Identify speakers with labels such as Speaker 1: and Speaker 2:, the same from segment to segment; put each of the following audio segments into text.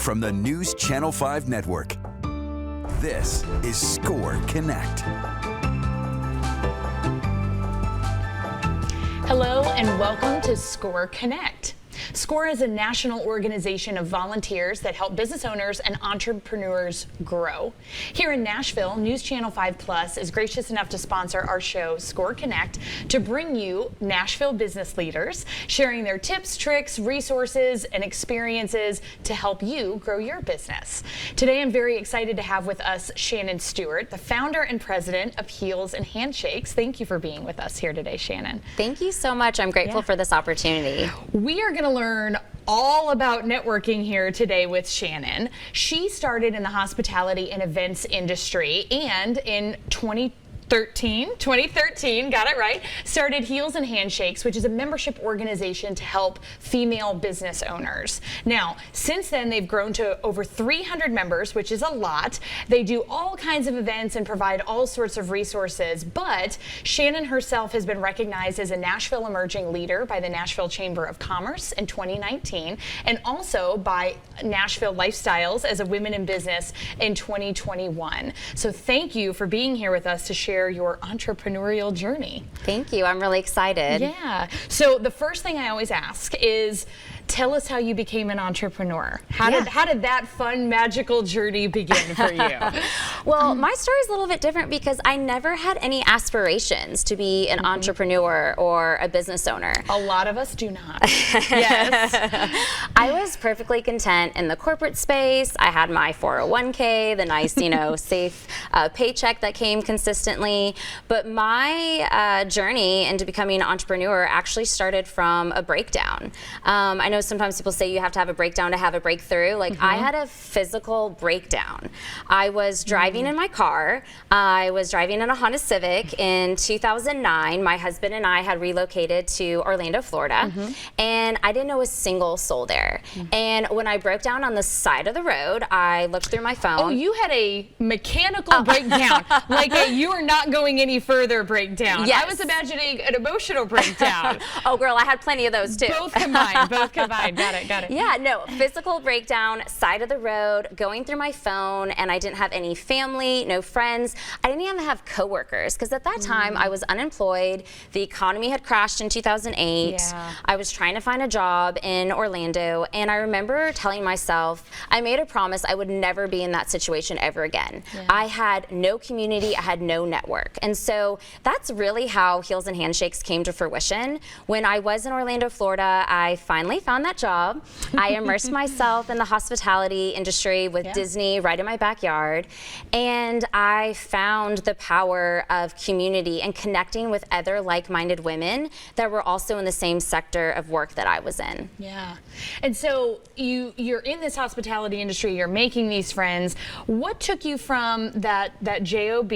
Speaker 1: from the News Channel 5 Network. This is Score Connect.
Speaker 2: Hello and welcome to Score Connect. SCORE is a national organization of volunteers that help business owners and entrepreneurs grow. Here in Nashville, News Channel 5 Plus is gracious enough to sponsor our show, SCORE Connect, to bring you Nashville business leaders sharing their tips, tricks, resources, and experiences to help you grow your business. Today, I'm very excited to have with us Shannen Stewart, the founder and president of Heels and Handshakes. Thank you for being with us here today, Shannen.
Speaker 3: Thank you so much. I'm grateful for this opportunity.
Speaker 2: We are going to learn all about networking here today with Shannen. She started in the hospitality and events industry, and in 2013, got it right, started Heels and Handshakes, which is a membership organization to help female business owners. Now, since then, they've grown to over 300 members, which is a lot. They do all kinds of events and provide all sorts of resources, but Shannen herself has been recognized as a Nashville Emerging Leader by the Nashville Chamber of Commerce in 2019, and also by Nashville Lifestyles as a Women in Business in 2021. So thank you for being here with us to share your entrepreneurial journey.
Speaker 3: Thank you. I'm really excited.
Speaker 2: Yeah. So the first thing I always ask is, tell us how you became an entrepreneur. How did that fun, magical journey begin for you?
Speaker 3: Well, my story is a little bit different because I never had any aspirations to be an entrepreneur or a business owner.
Speaker 2: A lot of us do not. Yes.
Speaker 3: I was perfectly content in the corporate space. I had my 401k, the nice, safe paycheck that came consistently. But my journey into becoming an entrepreneur actually started from a breakdown. I know sometimes people say you have to have a breakdown to have a breakthrough. I had a physical breakdown. I was driving in my car. I was driving in a Honda Civic in 2009. My husband and I had relocated to Orlando, Florida, and I didn't know a single soul there. And when I broke down on the side of the road, I looked through my phone.
Speaker 2: Oh, you had a mechanical breakdown, like you are not going any further breakdown.
Speaker 3: Yes.
Speaker 2: I was imagining an emotional breakdown.
Speaker 3: Oh, girl, I had plenty of those too.
Speaker 2: Both combined, both combined. Got it.
Speaker 3: Yeah, no, physical breakdown, side of the road, going through my phone, and I didn't have any family, no friends. I didn't even have coworkers because at that time I was unemployed. The economy had crashed in 2008.
Speaker 2: Yeah.
Speaker 3: I was trying to find a job in Orlando, and I remember telling myself, I made a promise I would never be in that situation ever again.
Speaker 2: Yeah.
Speaker 3: I had no community, I had no network. And so that's really how Heels and Handshakes came to fruition. When I was in Orlando, Florida, I finally found that job. I immersed myself in the hospitality industry with Disney right in my backyard, and I found the power of community and connecting with other like-minded women that were also in the same sector of work that I was in.
Speaker 2: Yeah. And so you're in this hospitality industry, you're making these friends. What took you from that job,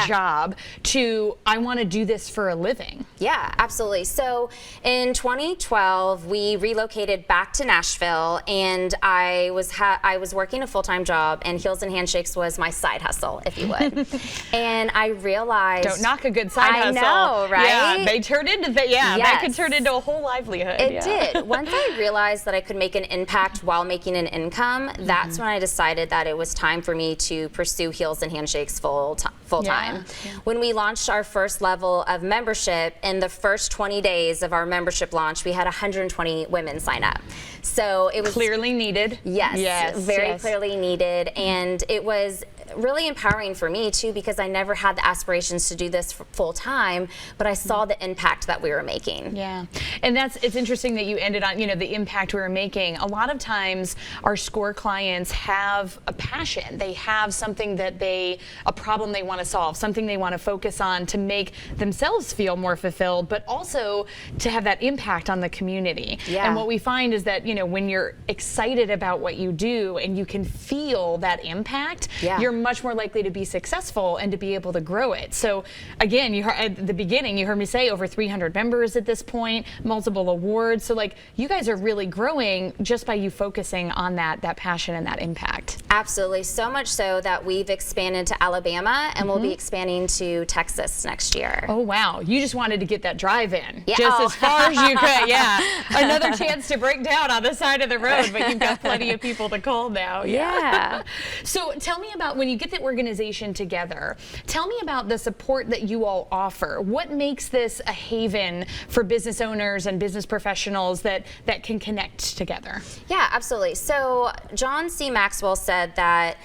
Speaker 2: job, to I want to do this for a living?
Speaker 3: Yeah, absolutely. So in 2012, we relocated back to Nashville, and I was working a full-time job, and Heels and Handshakes was my side hustle, if you would. And I realized,
Speaker 2: don't knock a good side hustle.
Speaker 3: I know, right?
Speaker 2: Yeah, they turned into that could turn into a whole livelihood.
Speaker 3: It did. Once I realized that I could make an impact while making an income, that's when I decided that it was time for me to pursue Heels and Handshakes full time.
Speaker 2: Yeah.
Speaker 3: When we launched our first level of membership, in the first 20 days of our membership launch, we had 120 women sign up. So it was
Speaker 2: clearly needed.
Speaker 3: Yes, very clearly needed, and it was really empowering for me too, because I never had the aspirations to do this full time, but I saw the impact that we were making.
Speaker 2: Yeah, and it's interesting that you ended on the impact we were making. A lot of times our SCORE clients have a passion. They have something a problem they want to solve, something they want to focus on to make themselves feel more fulfilled, but also to have that impact on the community.
Speaker 3: Yeah.
Speaker 2: And what we find is that when you're excited about what you do and you can feel that impact, you're much more likely to be successful and to be able to grow it. So again, you heard, at the beginning, you heard me say over 300 members at this point, multiple awards. So like you guys are really growing just by you focusing on that passion and that impact.
Speaker 3: Absolutely, so much so that we've expanded to Alabama and we'll be expanding to Texas next year.
Speaker 2: Oh wow, you just wanted to get that drive in,
Speaker 3: Yeah.
Speaker 2: just as far as you could. Yeah, another chance to break down on the side of the road, but you've got plenty of people to call now.
Speaker 3: Yeah.
Speaker 2: So tell me about when you get the organization together, tell me about the support that you all offer. What makes this a haven for business owners and business professionals that can connect together?
Speaker 3: Yeah, absolutely. So John C. Maxwell said that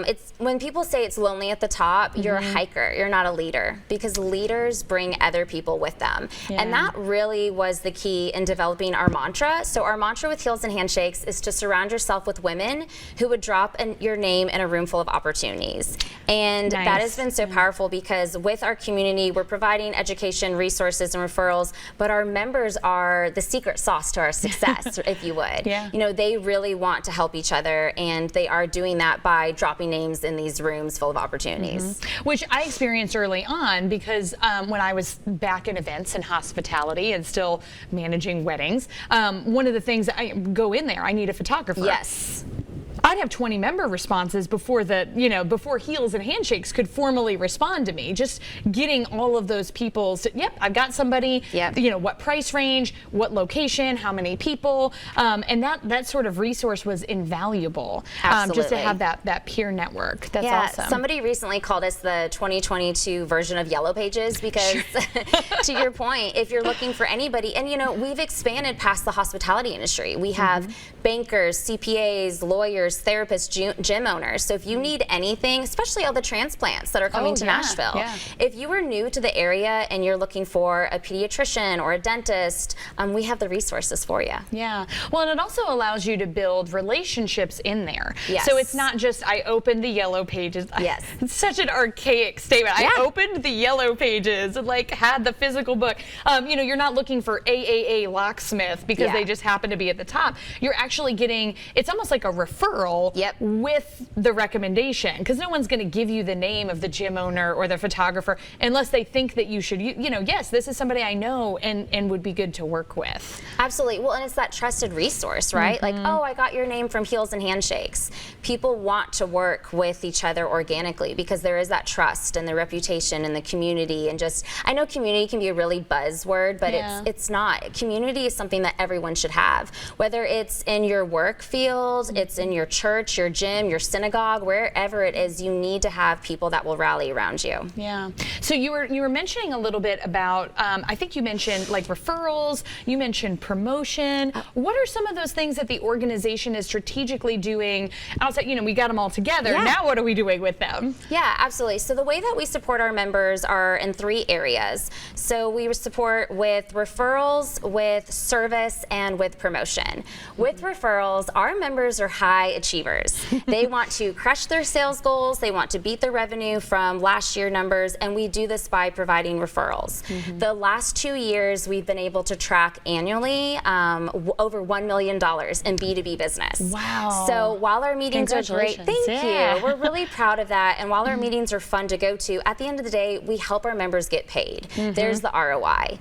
Speaker 3: it's when people say it's lonely at the top, you're a hiker, you're not a leader, because leaders bring other people with them.
Speaker 2: Yeah.
Speaker 3: And that really was the key in developing our mantra. So our mantra with Heels and Handshakes is to surround yourself with women who would drop your name in a room full of opportunities. And
Speaker 2: Nice.
Speaker 3: that has been so powerful because with our community, we're providing education, resources, and referrals, but our members are the secret sauce to our success, if you would.
Speaker 2: Yeah.
Speaker 3: You know, they really want to help each other, and they are doing that by dropping names in these rooms full of opportunities.
Speaker 2: Which I experienced early on because when I was back in events and hospitality and still managing weddings, one of the things I go in there, I need a photographer.
Speaker 3: Yes.
Speaker 2: I'd have 20 member responses before before Heels and Handshakes could formally respond to me. Just getting all of those people, yep, I've got somebody,
Speaker 3: Yep.
Speaker 2: What price range, what location, how many people, and that sort of resource was invaluable. Just to
Speaker 3: Absolutely.
Speaker 2: have that peer network. That's
Speaker 3: Yeah,
Speaker 2: awesome.
Speaker 3: somebody recently called us the 2022 version of Yellow Pages because, to your point, if you're looking for anybody, and we've expanded past the hospitality industry. We have bankers, CPAs, lawyers, therapists, gym owners. So if you need anything, especially all the transplants that are coming to Nashville, if you are new to the area and you're looking for a pediatrician or a dentist, we have the resources for you.
Speaker 2: Yeah. Well, and it also allows you to build relationships in there.
Speaker 3: Yes.
Speaker 2: So it's not just I opened the Yellow Pages.
Speaker 3: Yes.
Speaker 2: It's such an archaic statement.
Speaker 3: Yeah.
Speaker 2: I opened the Yellow Pages and had the physical book. You're not looking for AAA locksmith because they just happen to be at the top. You're actually getting, it's almost like a referral with the recommendation, because no one's going to give you the name of the gym owner or the photographer unless they think that you should, yes, this is somebody I know and would be good to work with.
Speaker 3: Absolutely. Well, and it's that trusted resource, right? Like, oh, I got your name from Heels and Handshakes. People want to work with each other organically because there is that trust and the reputation and the community, and just, I know community can be a really buzzword, but it's not. Community is something that everyone should have, whether it's in your work field, it's in your church, your gym, your synagogue, wherever it is, you need to have people that will rally around you.
Speaker 2: Yeah. So you were mentioning a little bit about, I think you mentioned like referrals, you mentioned promotion. What are some of those things that the organization is strategically doing outside, we got them all together.
Speaker 3: Yeah.
Speaker 2: Now what are we doing with them?
Speaker 3: Yeah, absolutely. So the way that we support our members are in 3 areas. So we support with referrals, with service, and with promotion. With referrals, our members are high achievers. They want to crush their sales goals, they want to beat their revenue from last year numbers, and we do this by providing referrals. The last 2 years, we've been able to track annually over $1 million in B2B business.
Speaker 2: Wow.
Speaker 3: So while our meetings are great, thank you. We're really proud of that. And while our meetings are fun to go to, at the end of the day, we help our members get paid. There's the ROI.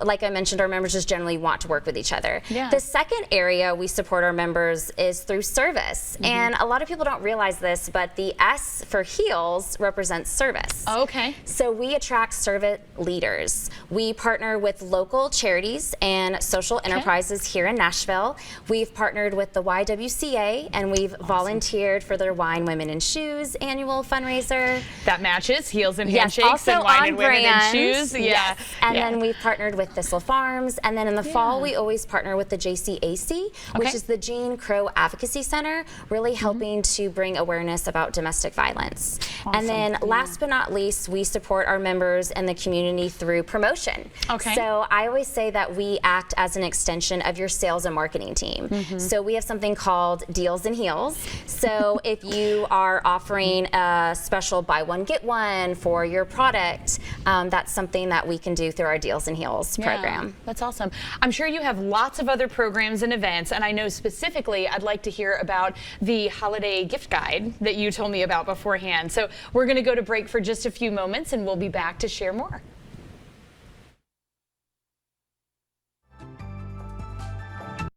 Speaker 3: Like I mentioned, our members just generally want to work with each other.
Speaker 2: Yeah.
Speaker 3: The second area we support our members is through service. And a lot of people don't realize this, but the S for Heels represents service.
Speaker 2: Okay.
Speaker 3: So we attract servant leaders. We partner with local charities and social enterprises here in Nashville. We've partnered with the YWCA, and we've volunteered for their Wine, Women, and Shoes annual fundraiser.
Speaker 2: That matches Heels and
Speaker 3: Yes,
Speaker 2: Handshakes
Speaker 3: also
Speaker 2: and Wine
Speaker 3: on
Speaker 2: and Women
Speaker 3: brand.
Speaker 2: and Shoes. Yeah.
Speaker 3: Yes. And
Speaker 2: Yeah.
Speaker 3: then we've partnered with Thistle Farms. And then in the fall, we always partner with the JCAC, which is the Jean Crow Advocacy Center, really helping to bring awareness about domestic violence. And then last but not least, we support our members and the community through promotion.
Speaker 2: Okay.
Speaker 3: So I always say that we act as an extension of your sales and marketing team. So we have something called Deals and Heels. So if you are offering a special buy one, get one for your product, that's something that we can do through our Deals and Heels program.
Speaker 2: That's awesome. I'm sure you have lots of other programs and events, and I know specifically I'd like to hear about about the holiday gift guide that you told me about beforehand. So we're going to go to break for just a few moments, and we'll be back to share more.